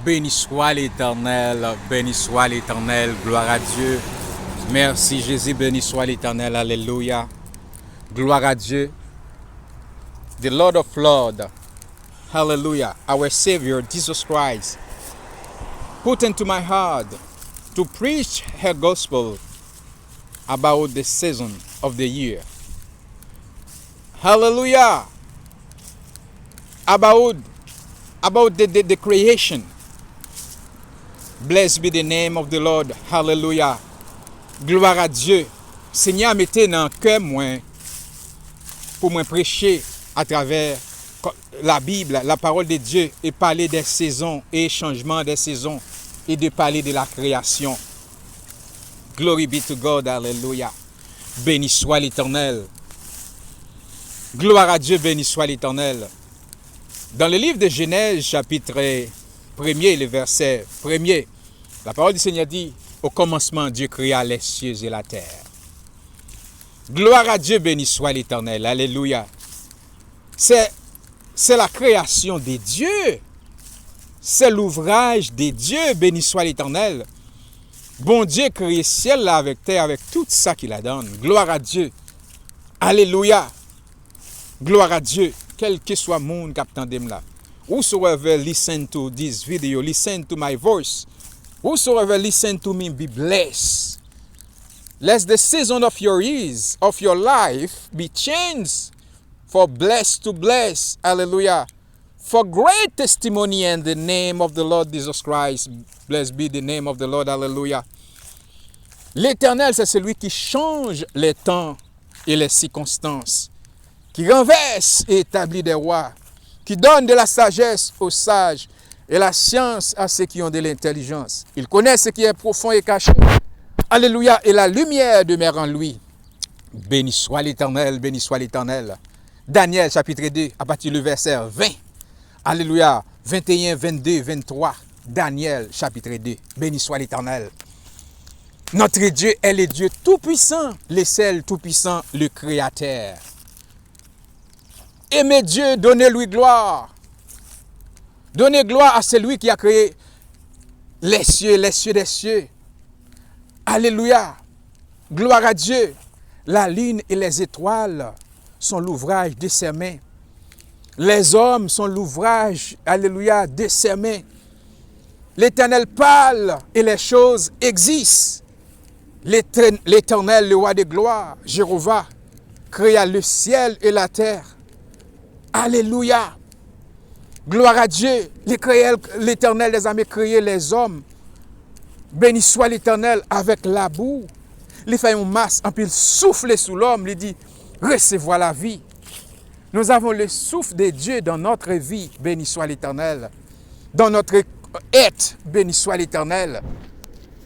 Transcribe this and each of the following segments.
Béni soit l'Éternel, gloire à Dieu. Merci Jésus, béni soit l'Éternel, alléluia. Gloire à Dieu. The Lord of Lords, hallelujah, our Savior, Jesus Christ, put into my heart to preach her gospel about the season of the year. Hallelujah. About the creation. Blessed be the name of the Lord. Hallelujah. Gloire à Dieu. Seigneur, mettez dans le cœur moi pour moi prêcher à travers la Bible, la parole de Dieu, et parler des saisons et changements des saisons et de parler de la création. Glory be to God. Hallelujah. Béni soit l'Éternel. Gloire à Dieu, béni soit l'Éternel. Dans le livre de Genèse, chapitre 1er, le verset 1er, la parole du Seigneur dit, au commencement, Dieu créa les cieux et la terre. Gloire à Dieu, béni soit l'Éternel. Alléluia. C'est la création de Dieu. C'est l'ouvrage de Dieu, béni soit l'Éternel. Bon Dieu crée le ciel là avec terre, avec tout ça qu'il a donné. Gloire à Dieu. Alléluia. Gloire à Dieu. Quel que soit le monde qui attend là. Whosoever listen to this video, listen to my voice. Whosoever listen to me, be blessed. Let the season of your years, of your life, be changed for blessed to bless. Hallelujah. For great testimony in the name of the Lord Jesus Christ. Blessed be the name of the Lord. Hallelujah. L'Éternel, c'est celui qui change les temps et les circonstances, qui renverse et établit des rois, qui donne de la sagesse aux sages et la science à ceux qui ont de l'intelligence. Il connaît ce qui est profond et caché. Alléluia. Et la lumière demeure en lui. Béni soit l'Éternel, béni soit l'Éternel. Daniel chapitre 2, à partir du verset 20. Alléluia. 21, 22, 23. Daniel chapitre 2. Béni soit l'Éternel. Notre Dieu est le Dieu tout-puissant, le seul tout-puissant, le Créateur. Aimez Dieu, donnez-lui gloire. Donnez gloire à celui qui a créé les cieux des cieux. Alléluia. Gloire à Dieu. La lune et les étoiles sont l'ouvrage de ses mains. Les hommes sont l'ouvrage, alléluia, de ses mains. L'Éternel parle et les choses existent. L'Éternel, le roi de gloire, Jéhovah, créa le ciel et la terre. Alléluia. Gloire à Dieu. L'Éternel les a créé les hommes. Béni soit l'Éternel avec la boue. Il fait une masse, puis il souffle sous l'homme. Il dit, recevez la vie. Nous avons le souffle de Dieu dans notre vie. Béni soit l'Éternel. Dans notre être, béni soit l'Éternel.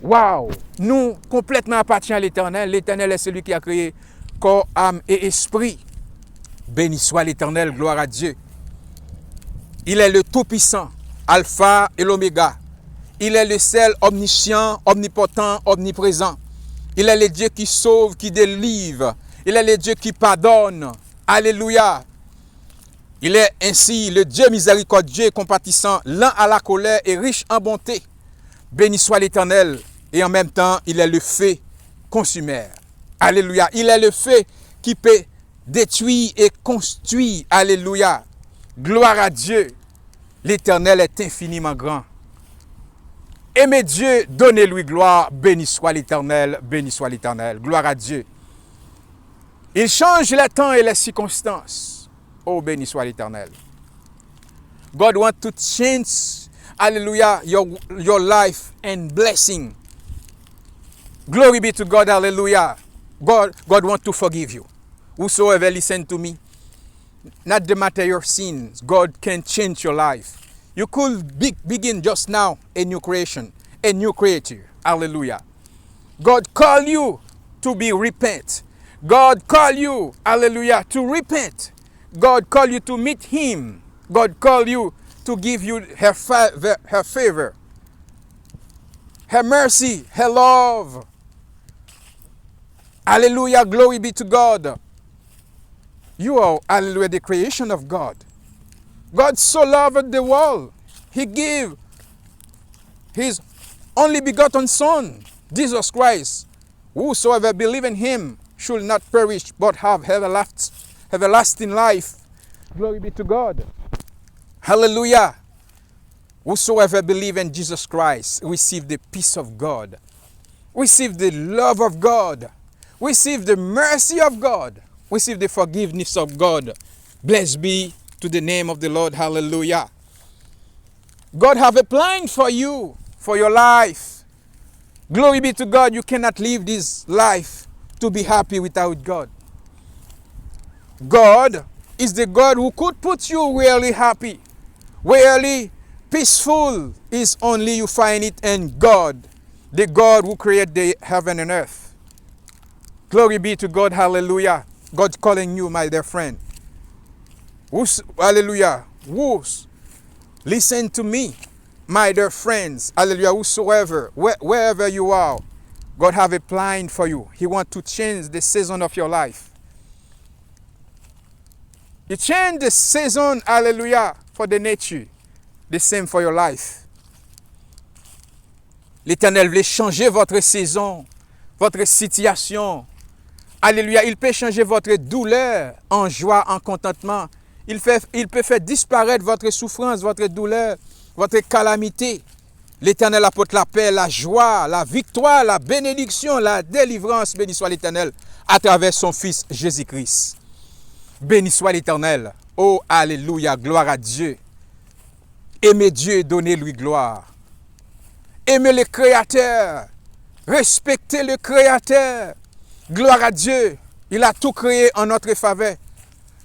Waouh! Nous, complètement appartenons à l'Éternel. L'Éternel est celui qui a créé corps, âme et esprit. Béni soit l'Éternel, gloire à Dieu. Il est le Tout-Puissant, Alpha et l'Oméga. Il est le seul omniscient, omnipotent, omniprésent. Il est le Dieu qui sauve, qui délivre. Il est le Dieu qui pardonne. Alléluia. Il est ainsi le Dieu miséricordieux et compatissant, lent à la colère et riche en bonté. Béni soit l'Éternel. Et en même temps, il est le feu consumère. Alléluia. Il est le feu qui peut détruire et construire. Alléluia. Gloire à Dieu. L'Éternel est infiniment grand. Aimez Dieu, donnez-lui gloire. Béni soit l'Éternel, béni soit l'Éternel. Gloire à Dieu. Il change les temps et les circonstances. Oh, béni soit l'Éternel. God wants to change, hallelujah, your life and blessing. Glory be to God, hallelujah. God wants to forgive you. Whosoever listen to me, not the matter your sins, God can change your life. You could begin just now a new creation, a new creature. Hallelujah. God call you to be repent. God call you, hallelujah, to repent. God call you to meet Him. God call you to give you her favor, her mercy, her love. Hallelujah, glory be to God. You are, hallelujah, the creation of God. God so loved the world. He gave His only begotten Son, Jesus Christ. Whosoever believe in him should not perish, but have everlasting life. Glory be to God. Hallelujah. Whosoever believe in Jesus Christ receive the peace of God, receive the love of God, receive the mercy of God, receive the forgiveness of God. Blessed be to the name of the Lord. Hallelujah. God have a plan for you, for your life. Glory be to God. You cannot live this life to be happy without God. God is the God who could put you really happy, really peaceful. Is only you find it in God, the God who created the heaven and earth. Glory be to God. Hallelujah. God calling you, my dear friend. Hallelujah. Listen to me, my dear friends. Hallelujah. Whosoever, wherever you are, God have a plan for you. He wants to change the season of your life. He changed the season, hallelujah, for the nature. The same for your life. L'Éternel veut changer votre saison, votre situation. Alléluia. Il peut changer votre douleur en joie, en contentement. Il peut faire disparaître votre souffrance, votre douleur, votre calamité. L'Éternel apporte la paix, la joie, la victoire, la bénédiction, la délivrance. Béni soit l'Éternel à travers son Fils Jésus-Christ. Béni soit l'Éternel. Oh, alléluia, gloire à Dieu. Aimez Dieu et donnez-lui gloire. Aimez le Créateur. Respectez le Créateur. Gloire à Dieu. Il a tout créé en notre faveur.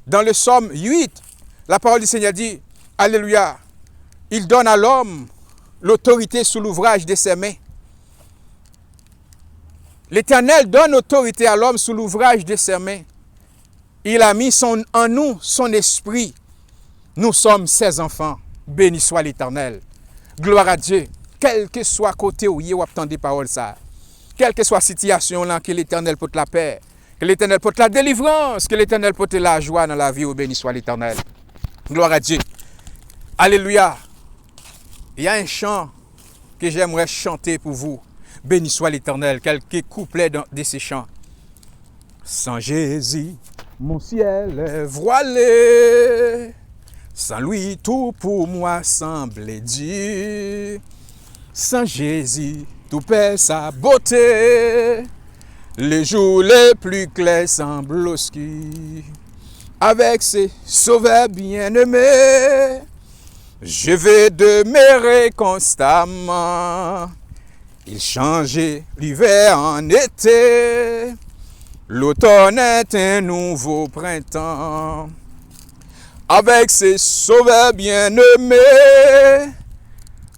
Dans le psaume 8, la parole du Seigneur dit, alléluia, il donne à l'homme l'autorité sous l'ouvrage de ses mains. L'Éternel donne autorité à l'homme sous l'ouvrage de ses mains. Il a mis en nous son esprit. Nous sommes ses enfants. Béni soit l'Éternel. Gloire à Dieu. Quel que soit côté où il y a des paroles ça. Quelle que soit la situation là, que l'Éternel porte la paix. Que l'Éternel porte la délivrance. Que l'Éternel porte la joie dans la vie. Oh, béni soit l'Éternel. Gloire à Dieu. Alléluia. Il y a un chant que j'aimerais chanter pour vous. Béni soit l'Éternel. Quelques couplets de ces chants. Sans Jésus, mon ciel est voilé. Sans lui, tout pour moi semble dur. Sans Jésus, tout perd sa beauté. Les jours les plus clairs semblent obscurs. Avec ses sauveurs bien-aimés, je vais demeurer constamment. Il changeait l'hiver en été. L'automne est un nouveau printemps. Avec ses sauveurs bien-aimés,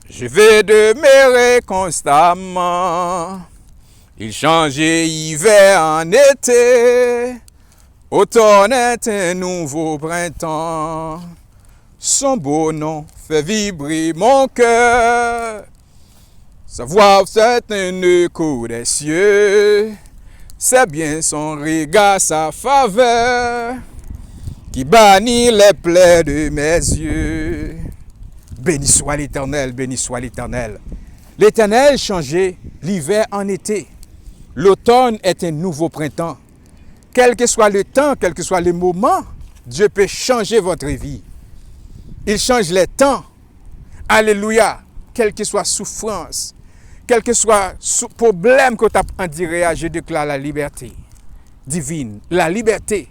je vais demeurer constamment. Il changeait hiver en été. Automne est un nouveau printemps. Son beau nom fait vibrer mon cœur. Sa voix c'est un écho des cieux. C'est bien son regard, sa faveur, qui bannit les plaies de mes yeux. Béni soit l'Éternel, béni soit l'Éternel. L'Éternel changeait l'hiver en été. L'automne est un nouveau printemps. Quel que soit le temps, quel que soit le moment, Dieu peut changer votre vie. Il change les temps. Alléluia. Quelle que soit souffrance, quel que soit problème que tu as enduré, je déclare la liberté divine, la liberté.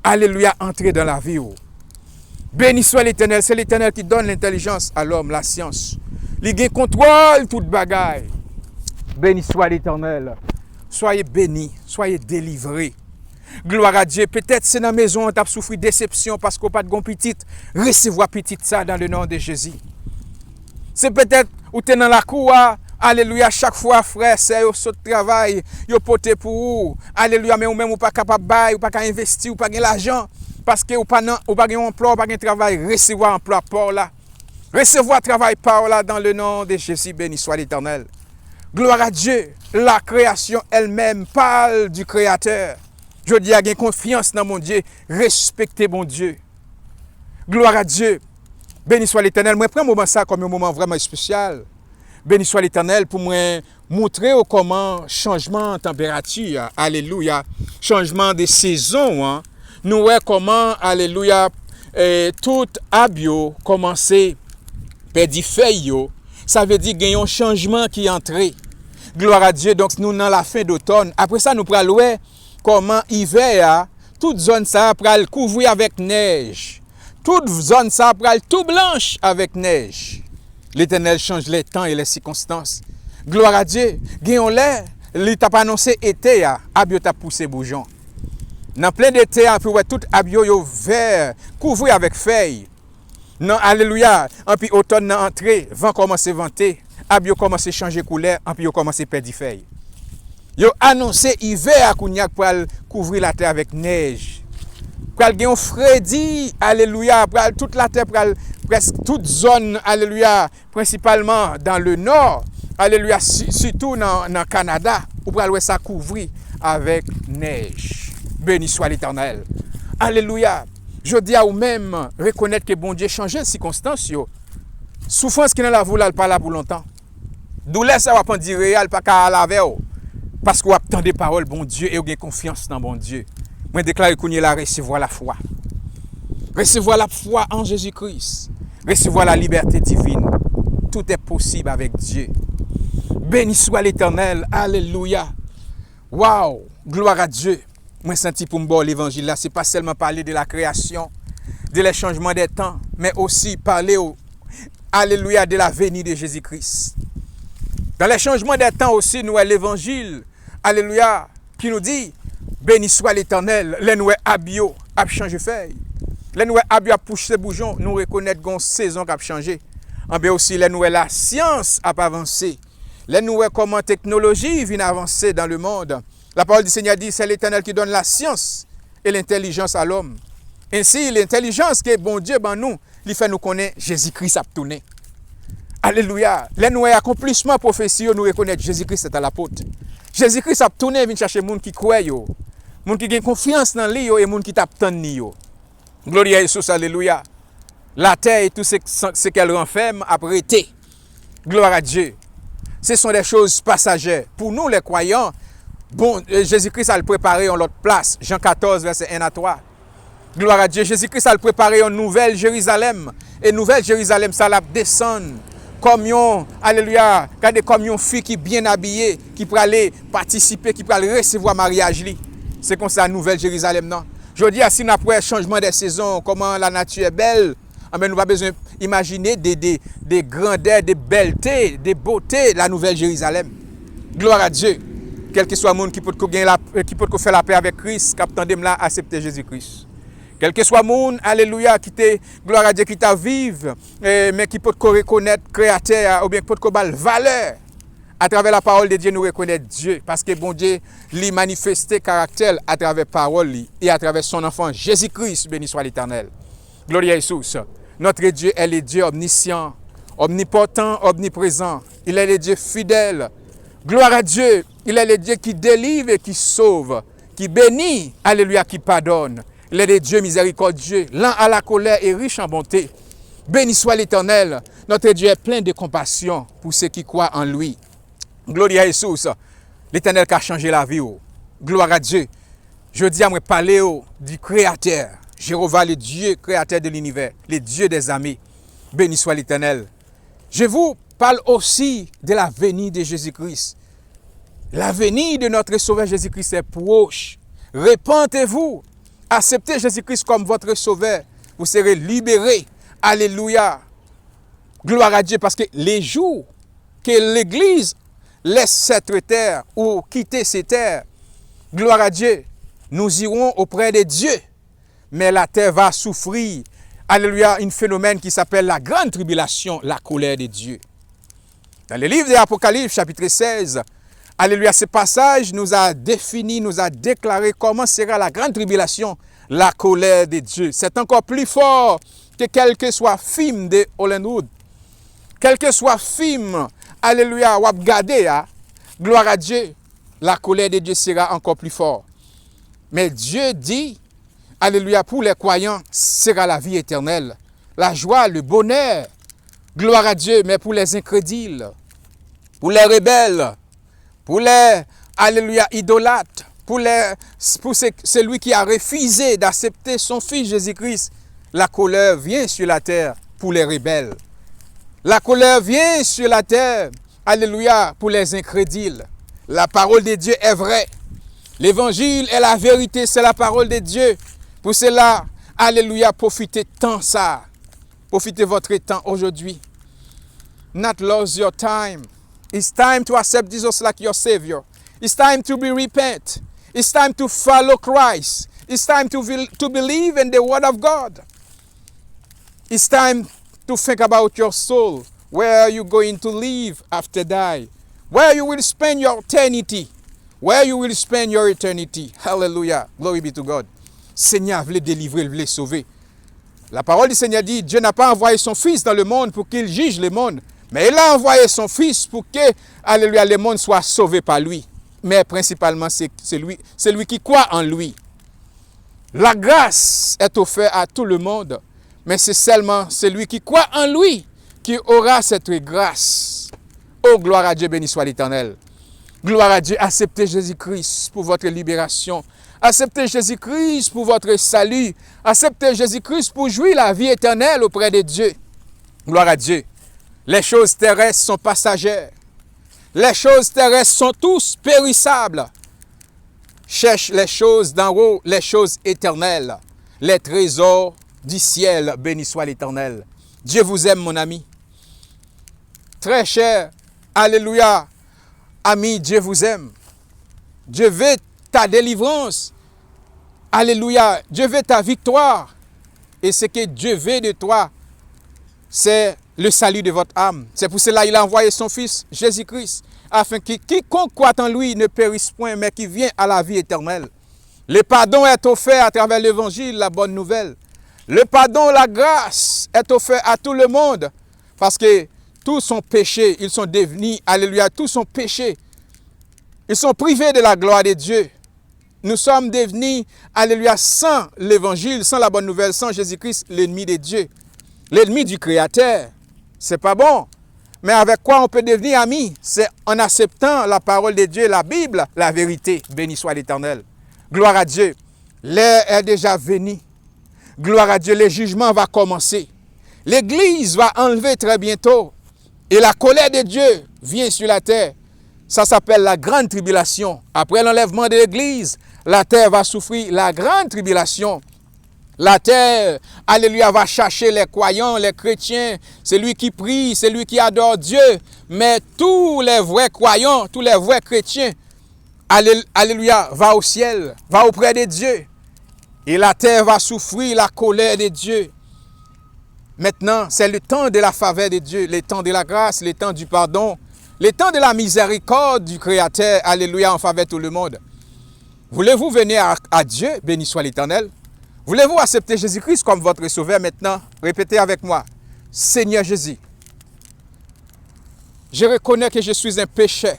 Alléluia, entrer dans la vie. Béni soit l'Éternel. C'est l'Éternel qui donne l'intelligence à l'homme, la science. Il contrôle toute bagaille. Béni soit l'Éternel. Soyez bénis, soyez délivrés. Gloire à Dieu. Peut-être c'est dans la maison, tu as souffert de déception parce qu'on n'a pas de petite. Recevez petite ça dans le nom de Jésus. C'est peut-être où tu es dans la cour. Alléluia, chaque fois, frère, c'est au saut de travail, yo poté pour vous. Alléluia, mais ou même ou pas capable de bailler, ou pas capable investir, ou pas gagner l'argent parce que ou pas gagner emploi, ou pas gagner travail, recevoir emploi par là. Recevoir travail par là dans le nom de Jésus, béni soit l'Éternel. Gloire à Dieu, la création elle-même parle du Créateur. Je dis à gagner confiance dans mon Dieu, respectez mon Dieu. Gloire à Dieu. Béni soit l'Éternel. Moi, prends un moment ça comme un moment vraiment spécial. Béni soit l'Éternel pour moi montrer comment changement de température, alléluia, changement de saison, hein, nous voyons comment, alléluia, tout abio commencer perdre feuille, ça veut dire qu'il y a un changement qui est entré. Gloire à Dieu, donc nous dans la fin d'automne. Après ça, nous prenons voir comment hiver, toute zone ça pral couvrir avec neige. Toute zone ça pral tout blanche avec neige. L'Éternel change les temps et les circonstances. Gloire à Dieu. Gagnons l'air, il t'a pas annoncé été, abio t'a poussé bougeon. Dans plein d'été, puis ouais, tout abio yo vert, couvert avec feuilles. Non, alléluia. En puis automne nan entré, vent commence à venter, abio commence à changer couleur, en puis yo commence à perdre feuilles. Yo annoncé hiver à Kounyak pour couvrir la terre avec neige. Pour gen freddi, alléluia, pour toute la terre, presque toute zone, alléluia, principalement dans le nord, alléluia, surtout dans le Canada, pour ça couvrir avec neige. Béni soit l'Éternel. Alléluia. Je dis à vous-même, reconnaître que bon Dieu change les circonstances. Souffrance qui n'est la voula, elle pas là pour longtemps. Douleur, ça va pas dire réel, pas qu'à laver. Parce qu'on attend des paroles, bon Dieu, et on a confiance dans bon Dieu. Moi, je déclare qu'on est là, recevoir la foi. Recevoir la foi en Jésus-Christ. Recevoir la liberté divine. Tout est possible avec Dieu. Béni soit l'Éternel. Alléluia. Waouh. Gloire à Dieu. Moi, senti pour me boire l'évangile là, c'est pas seulement parler de la création, de les changements des temps, mais aussi parler, alléluia, de la venue de Jésus-Christ. Dans les changements des temps aussi, nous avons l'évangile, alléluia, qui nous dit, béni soit l'Éternel, les nous abio a changé feuille. Les nous abio a poussé bougeons, nous reconnaître qu'on saison qui a changé. En bien aussi, les nous la science a avancé. Les nous comment technologie vient avancer dans le monde. La parole du Seigneur dit, c'est l'Éternel qui donne la science et l'intelligence à l'homme. Ainsi, l'intelligence que bon Dieu, ben nous, il fait nous connaître Jésus-Christ a tourné. Alléluia. Les nous accomplissement prophétie, nous reconnaître Jésus-Christ est à l'apôtre. Jésus-Christ a tourné, vient chercher les gens qui croient, les gens qui ont confiance dans lui et les gens qui t'attendent. Gloire à Jésus, alléluia. La terre et tout ce qu'elle renferme a prêté. Gloire à Dieu. Ce sont des choses passagères. Pour nous, les croyants, bon, Jésus-Christ a le préparé en l'autre place. Jean 14, verset 1 à 3. Gloire à Dieu. Jésus-Christ a le préparé en Nouvelle Jérusalem. Et Nouvelle Jérusalem, ça la descend. Comme alléluia, comme une fille qui est bien habillée, qui peut aller participer, qui peut aller recevoir mariage. C'est comme ça, Nouvelle Jérusalem, non? Je dis, si nous avons un changement des saisons, comment la nature est belle, nous n'avons pas besoin d'imaginer des grandeurs, des belletés, des beautés de la Nouvelle Jérusalem. Gloire à Dieu. Quel que soit le monde qui peut faire la paix avec Christ, qui attendent là accepter Jésus-Christ. Quel que soit le monde, alléluia, qui te, gloire à Dieu, qui t'a vive, mais qui peut reconnaître Créateur, ou bien qui peut te valeur. À travers la parole de Dieu, nous reconnaître Dieu. Parce que bon Dieu, lui manifesté caractère à travers la parole et à travers son enfant Jésus-Christ, béni soit l'Éternel. Gloire à Jésus. Notre Dieu est le Dieu omniscient, omnipotent, omniprésent. Il est le Dieu fidèle. Gloire à Dieu. Il est le Dieu qui délivre et qui sauve, qui bénit, alléluia, qui pardonne. Il est le Dieu miséricordieux, lent à la colère et riche en bonté. Béni soit l'Éternel. Notre Dieu est plein de compassion pour ceux qui croient en lui. Gloire à Jésus. L'Éternel qui a changé la vie. Gloire à Dieu. Je dis à moi parler du Créateur. Jéhovah, le Dieu créateur de l'univers, le Dieu des armées. Béni soit l'Éternel. Je vous parle aussi de la venue de Jésus-Christ. La venue de notre Sauveur Jésus-Christ est proche. Répentez-vous. Acceptez Jésus-Christ comme votre Sauveur. Vous serez libérés. Alléluia. Gloire à Dieu. Parce que les jours que l'Église laisse cette terre ou quitter cette terre, gloire à Dieu, nous irons auprès de Dieu. Mais la terre va souffrir. Alléluia. Un phénomène qui s'appelle la grande tribulation, la colère de Dieu. Dans le livre de l'Apocalypse, chapitre 16, alléluia, ce passage nous a défini, nous a déclaré comment sera la grande tribulation, la colère de Dieu. C'est encore plus fort que quel que soit film de Hollywood. Quel que soit film, alléluia, ou regardez, gloire à Dieu, la colère de Dieu sera encore plus fort. Mais Dieu dit, alléluia, pour les croyants, sera la vie éternelle, la joie, le bonheur, gloire à Dieu, mais pour les incrédules, pour les rebelles, pour les, alléluia, idolâtres, pour celui qui a refusé d'accepter son Fils Jésus-Christ. La colère vient sur la terre pour les rebelles. La colère vient sur la terre, alléluia, pour les incrédules. La parole de Dieu est vraie. L'évangile est la vérité, c'est la parole de Dieu. Pour cela, alléluia, profitez tant ça. Profitez votre temps aujourd'hui. Not lose your time. It's time to accept Jesus like your Savior. It's time to be repent. It's time to follow Christ. It's time to believe in the Word of God. It's time to think about your soul. Where are you going to live after die? Where you will spend your eternity. Where you will spend your eternity. Hallelujah. Glory be to God. Seigneur voulait délivrer, voulait sauver. La parole du Seigneur dit, Dieu n'a pas envoyé son Fils dans le monde pour qu'il juge le monde. Mais il a envoyé son Fils pour que, alléluia, le monde soit sauvé par lui. Mais principalement, c'est lui qui croit en lui. La grâce est offerte à tout le monde. Mais c'est seulement celui qui croit en lui qui aura cette grâce. Oh, gloire à Dieu, béni soit l'Éternel. Gloire à Dieu, acceptez Jésus-Christ pour votre libération. Acceptez Jésus-Christ pour votre salut. Acceptez Jésus-Christ pour jouir la vie éternelle auprès de Dieu. Gloire à Dieu. Les choses terrestres sont passagères. Les choses terrestres sont tous périssables. Cherche les choses d'en haut, les choses éternelles. Les trésors du ciel, béni soit l'Éternel. Dieu vous aime, mon ami. Très cher, alléluia, ami, Dieu vous aime. Dieu veut ta délivrance. Alléluia, Dieu veut ta victoire. Et ce que Dieu veut de toi, c'est le salut de votre âme. C'est pour cela qu'il a envoyé son Fils, Jésus-Christ, afin que quiconque croit en lui ne périsse point, mais qui vient à la vie éternelle. Le pardon est offert à travers l'évangile, la bonne nouvelle. Le pardon, la grâce est offert à tout le monde, parce que tous sont péchés, ils sont devenus, alléluia, tous sont péchés. Ils sont privés de la gloire de Dieu. Nous sommes devenus, alléluia, sans l'évangile, sans la bonne nouvelle, sans Jésus-Christ, l'ennemi de Dieu, l'ennemi du Créateur. C'est pas bon. Mais avec quoi on peut devenir amis? C'est en acceptant la parole de Dieu, la Bible, la vérité. Béni soit l'Éternel. Gloire à Dieu. L'heure est déjà venue. Gloire à Dieu, le jugement va commencer. L'Église va enlever très bientôt. Et la colère de Dieu vient sur la terre. Ça s'appelle la grande tribulation. Après l'enlèvement de l'Église, la terre va souffrir la grande tribulation. La terre, alléluia, va chercher les croyants, les chrétiens, celui qui prie, celui qui adore Dieu. Mais tous les vrais croyants, tous les vrais chrétiens, alléluia, va au ciel, va auprès de Dieu. Et la terre va souffrir la colère de Dieu. Maintenant, c'est le temps de la faveur de Dieu, le temps de la grâce, le temps du pardon, le temps de la miséricorde du Créateur, alléluia, en faveur de tout le monde. Voulez-vous venir à Dieu, béni soit l'Éternel? Voulez-vous accepter Jésus-Christ comme votre sauveur maintenant? Répétez avec moi. Seigneur Jésus, je reconnais que je suis un pécheur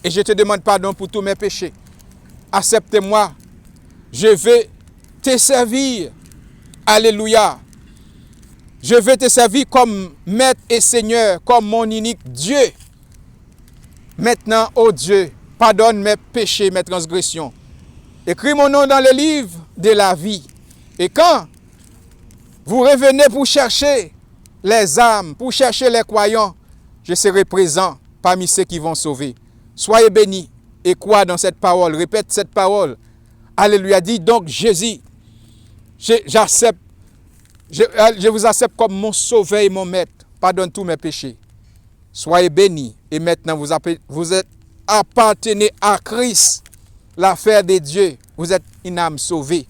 et je te demande pardon pour tous mes péchés. Acceptez-moi. Je vais te servir. Alléluia. Je vais te servir comme maître et Seigneur, comme mon unique Dieu. Maintenant, ô Dieu, pardonne mes péchés, mes transgressions. Écris mon nom dans le livre de la vie. Et quand vous revenez pour chercher les âmes, pour chercher les croyants, je serai présent parmi ceux qui vont sauver. Soyez bénis et croyez dans cette parole. Répète cette parole. Alléluia. Dis donc Jésus, je vous accepte comme mon sauveur et mon maître. Pardonne tous mes péchés. Soyez bénis. Et maintenant, vous êtes appartenez à Christ, l'affaire de Dieu. Vous êtes une âme sauvée.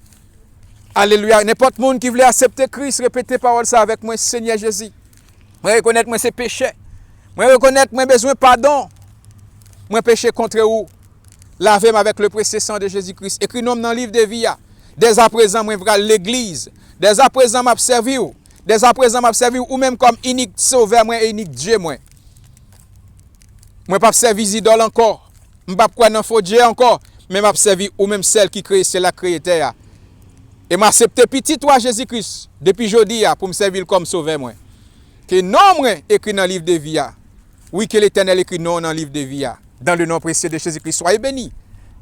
Alléluia. N'importe monde qui voulait accepter Christ, répétez parole ça avec moi, Seigneur Jésus. Moi reconnaître moi ses péchés. Moi reconnaître moi besoin de pardon. Moi péché contre vous. Lavez-moi avec le précieux sang de Jésus-Christ. Écris nom dans le livre de vie. Dès à présent, moi vais l'église. Dès à présent, m'a servi ou. Dès à présent, m'a servi ou même comme unique sauveur moi et unique Dieu moi. Moi pas servir idole encore. M'pas quoi dans faux Dieu encore, mais m'a servi ou même celle qui crée, c'est la créateur. Et m'accepter petit toi Jésus-Christ depuis aujourd'hui pour me servir comme sauveur moi. Que nom moi écrit dans le livre de vie. Oui, que l'Éternel écrit non dans le livre de vie. Dans le nom précieux de Jésus-Christ, soyez bénis.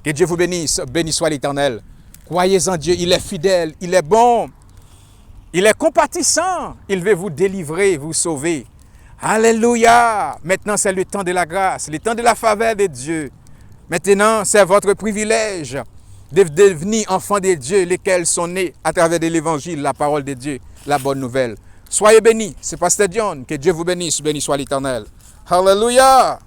Que Dieu vous bénisse. Béni soit l'Éternel. Croyez en Dieu, il est fidèle, il est bon. Il est compatissant. Il veut vous délivrer, vous sauver. Alléluia. Maintenant, c'est le temps de la grâce, le temps de la faveur de Dieu. Maintenant, c'est votre privilège de devenir enfants de Dieu, lesquels sont nés à travers de l'évangile, la parole de Dieu, la bonne nouvelle. Soyez bénis. C'est Pasteur John. Que Dieu vous bénisse. Béni soit l'Éternel. Alléluia.